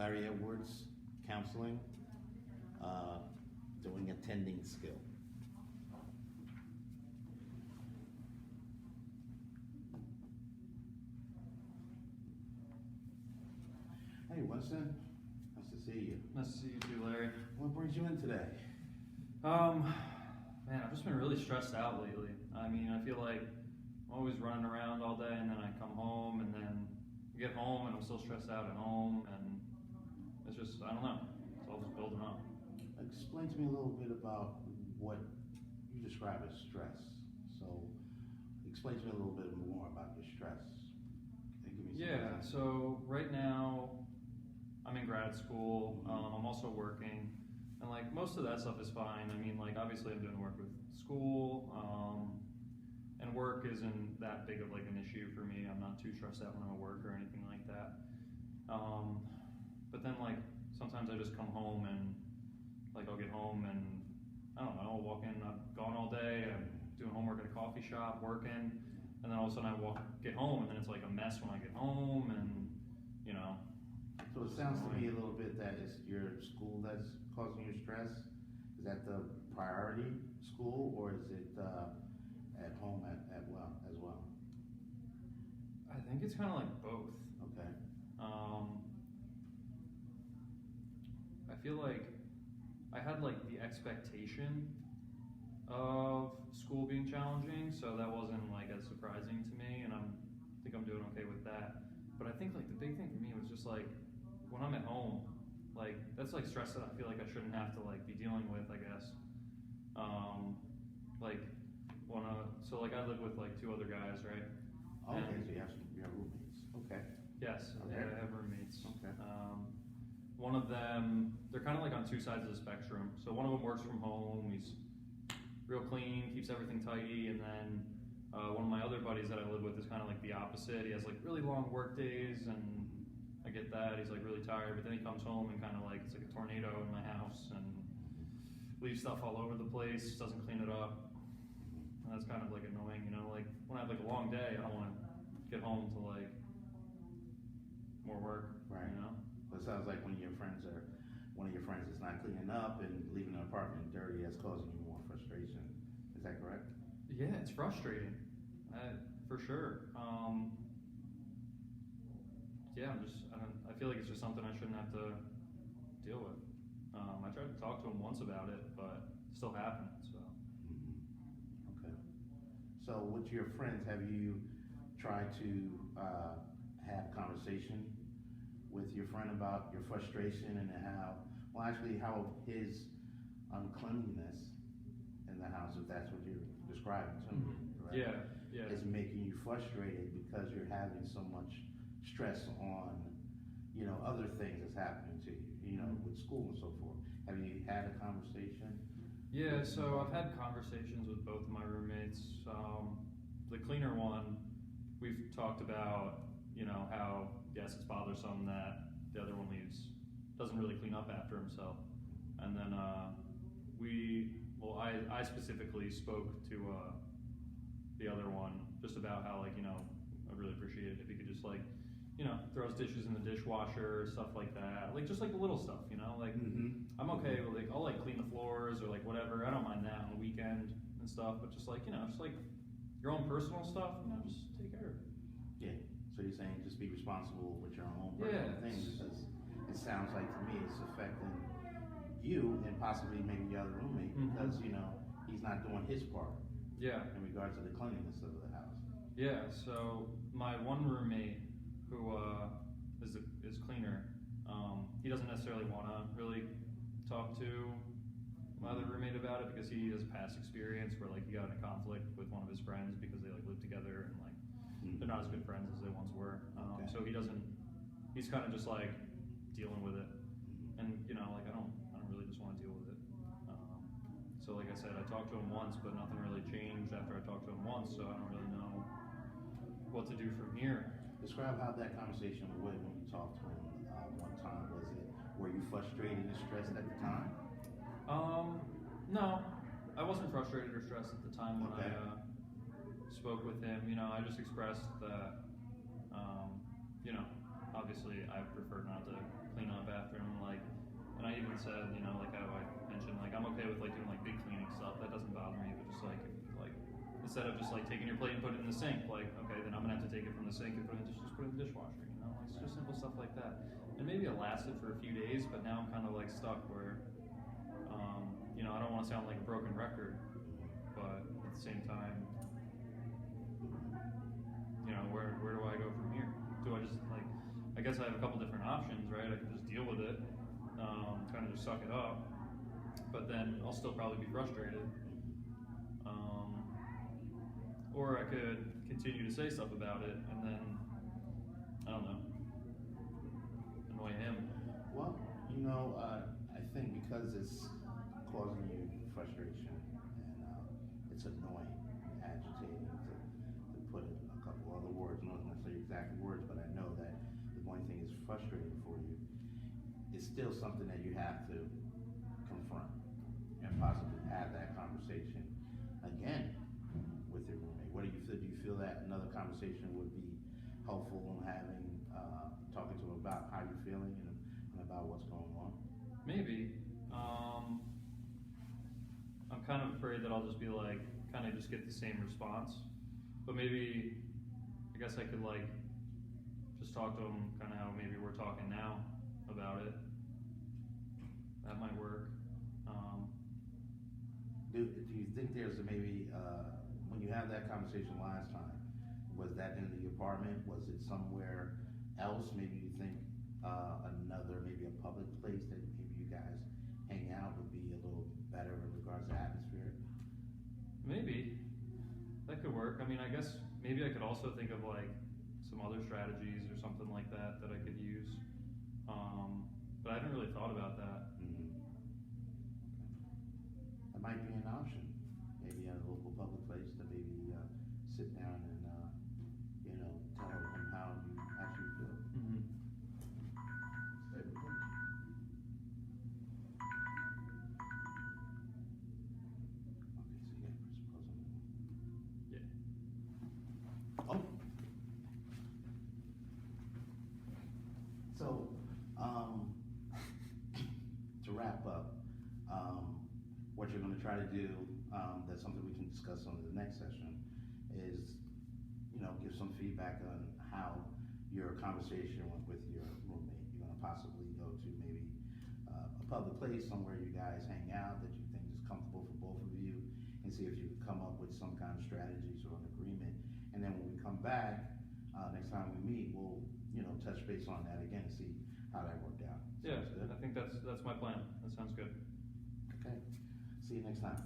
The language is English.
Larry Edwards, counseling, doing attending skill. Hey, Winston, nice to see you. Nice to see you too, Larry. What brings you in today? Man, I've just been really stressed out lately. I mean, I feel like I'm always running around all day, and then I come home, and then I get home, and I'm still stressed out at home, and it's just, I don't know, it's all just building up. Explain to me a little bit about what you describe as stress. So, explain to me a little bit more about your stress. Can you give me some examples? So right now, I'm in grad school, I'm also working, and like most of that stuff is fine. I mean, like obviously I'm doing work with school, and work isn't that big of like an issue for me. I'm not too stressed out when I'm at work or anything like that. But then like sometimes I just come home and like I'll get home and I don't know, I'll walk in, I've gone all day, I'm doing homework at a coffee shop, working, and then all of a sudden I get home and then it's like a mess when I get home, and you know. So it sounds to me a little bit that it's your school that's causing your stress. Is that the priority school, or is it at home as well? I think it's kind of like both. Okay. I feel like I had like the expectation of school being challenging, so that wasn't like as surprising to me, and I think I'm doing okay with that. But I think like the big thing for me was just like when I'm at home, like that's like stress that I feel like I shouldn't have to like be dealing with, I guess. Like so like I live with like two other guys, right? Okay, so you have roommates. Okay. Yes, Okay. yeah, I have roommates. Okay. One of them, they're kind of like on two sides of the spectrum. So one of them works from home, he's real clean, keeps everything tidy, and then one of my other buddies that I live with is kind of like the opposite. He has like really long work days, and I get that, he's like really tired, but then he comes home and kind of like, it's like a tornado in my house, and leaves stuff all over the place, doesn't clean it up. And that's kind of like annoying, you know, like when I have like a long day, I don't want to get home to like more work, Right. you know? But it sounds like one of your friends is not cleaning up and leaving the apartment dirty. That's causing you more frustration. Is that correct? Yeah, it's frustrating, for sure. Yeah, I feel like it's just something I shouldn't have to deal with. I tried to talk to him once about it, but it's still happening, so. Okay. So with your friends, have you tried to have conversation with your friend about your frustration and how his uncleanliness in the house, if that's what you're describing to me, correct? Yeah. Is making you frustrated because you're having so much stress on, other things that's happening to you, with school and so forth. Have you had a conversation? Yeah, so I've had conversations with both of my roommates. The cleaner one, we've talked about, how, yes, it's bothersome that the other one doesn't really clean up after himself. And then I specifically spoke to the other one just about how, like, I really appreciate it if he could just, like, throw his dishes in the dishwasher, stuff like that. Like, just like the little stuff, like, I'm okay with, like, I'll, like, clean the floors or, like, whatever. I don't mind that on the weekend and stuff, but just, like, just, like, your own personal stuff, just take care of it. Yeah. So you're saying just be responsible with your own personal things, because it sounds like to me it's affecting you and possibly maybe your other roommate because, he's not doing his part. Yeah. In regards to the cleanliness of the house. Yeah, so my one roommate who is cleaner, he doesn't necessarily want to really talk to my other roommate about it because he has past experience where like he got in a conflict with one of his friends because they like live together and like they're not as good friends as they once were. Okay. So he's kind of just like dealing with it, and like I don't really just want to deal with it. So like I said, I talked to him once, but nothing really changed after I talked to him once, so I don't really know what to do from here. Describe how that conversation went when you talked to him one time. Were you frustrated and stressed at the time? No, I wasn't frustrated or stressed at the time when Okay. I spoke with him. I just expressed that, obviously I prefer not to clean up I even said, you know, like how I mentioned, like I'm okay with like doing like big cleaning stuff. That doesn't bother me. But just like instead of just like taking your plate and put it in the sink, like okay, then I'm gonna have to take it from the sink and just put it in the dishwasher. You know, like it's just simple stuff like that. And maybe it lasted for a few days, but now I'm kind of like stuck where, you know, I don't want to sound like a broken record, but at the same time, you know, where do I go from here? Do I just like, I guess I have a couple different options, right? I can just deal with it, kind of just suck it up, but then I'll still probably be frustrated. Or I could continue to say stuff about it and then, I don't know, annoy him. Well, you know, I think because it's causing you frustration and it's annoying, agitating, to put it a couple other words, not necessarily exact words, but I know that the one thing is frustrating for you. It's still something that you have to confront and possibly have that conversation again with your roommate. What do you feel? Do you feel that another conversation would be helpful in having, talking to him about how you're feeling and about what's going on? Maybe. I'm kind of afraid that I'll just be like, kind of just get the same response. But maybe, I guess I could like, just talk to him kind of how maybe we're talking now about it. That might work. Do you think there's maybe, when you had that conversation last time, was that in the apartment? Was it somewhere else? Maybe you think another, maybe a public place that maybe you guys hang out would be a little better in regards to atmosphere? Maybe. That could work. I mean, I guess maybe I could also think of like some other strategies or something like that that I could use. But I haven't really thought about that. Mm-hmm. That might be an option. Maybe at a local public place to maybe sit down and you know, tell them how you actually feel. Mm-hmm. Stay with them. Okay, so you got to press pause on that. Yeah. Oh. So, to wrap up, what you're going to try to do, that's something we can discuss on the next session, is, you know, give some feedback on how your conversation went with your roommate. You're going to possibly go to maybe a public place, somewhere you guys hang out that you think is comfortable for both of you, and see if you can come up with some kind of strategies or an agreement. And then when we come back, next time we meet, we'll, you know, touch base on that again and see how that worked out. Yeah, Sounds good? I think that's my plan. That sounds good. Okay. See you next time.